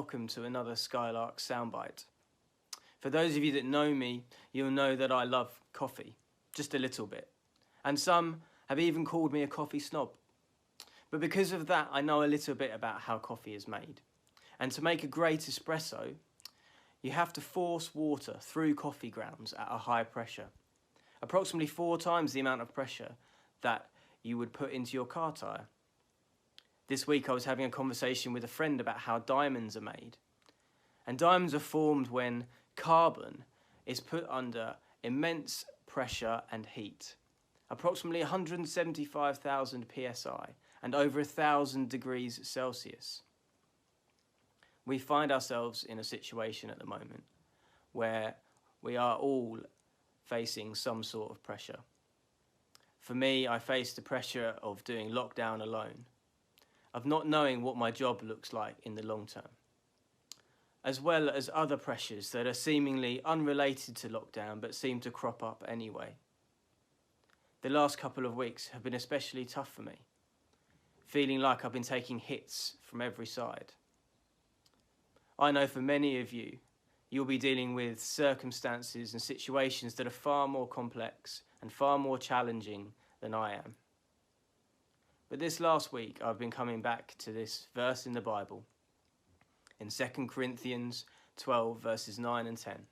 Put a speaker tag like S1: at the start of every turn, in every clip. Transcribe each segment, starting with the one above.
S1: welcome to another Skylark Soundbite. For those of you that know me, you'll know that I love coffee, just a little bit. And some have even called me a coffee snob. But because of that, I know a little bit about how coffee is made. And to make a great espresso, you have to force water through coffee grounds at a high pressure, approximately 4 times the amount of pressure that you would put into your car tyre. This week I was having a conversation with a friend about how diamonds are made. And diamonds are formed when carbon is put under immense pressure and heat, approximately 175,000 psi and over 1,000 degrees Celsius. We find ourselves in a situation at the moment where we are all facing some sort of pressure. For me, I face the pressure of doing lockdown alone, of not knowing what my job looks like in the long term, as well as other pressures that are seemingly unrelated to lockdown but seem to crop up anyway. The last couple of weeks have been especially tough for me, feeling like I've been taking hits from every side. I know for many of you, you'll be dealing with circumstances and situations that are far more complex and far more challenging than I am. But this last week, I've been coming back to this verse in the Bible, in 2 Corinthians 12, verses 9 and 10,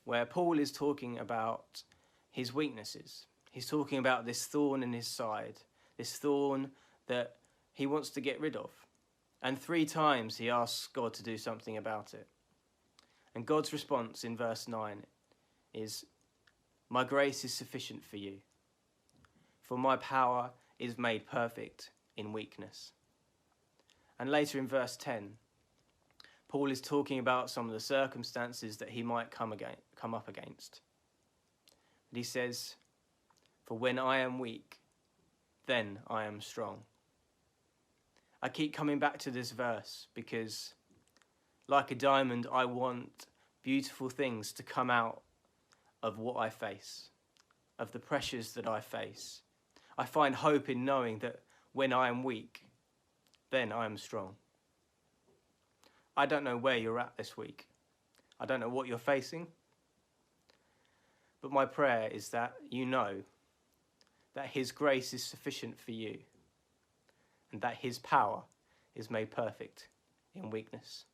S1: where Paul is talking about his weaknesses. He's talking about this thorn in his side, this thorn that he wants to get rid of. And 3 times he asks God to do something about it. And God's response in verse 9 is, "My grace is sufficient for you, for my power is made perfect in weakness." And later in verse 10, Paul is talking about some of the circumstances that he might come up against. And he says, "For when I am weak, then I am strong." I keep coming back to this verse because, like a diamond, I want beautiful things to come out of what I face, of the pressures that I face. I find hope in knowing that when I am weak, then I am strong. I don't know where you're at this week. I don't know what you're facing. But my prayer is that you know that His grace is sufficient for you and that His power is made perfect in weakness.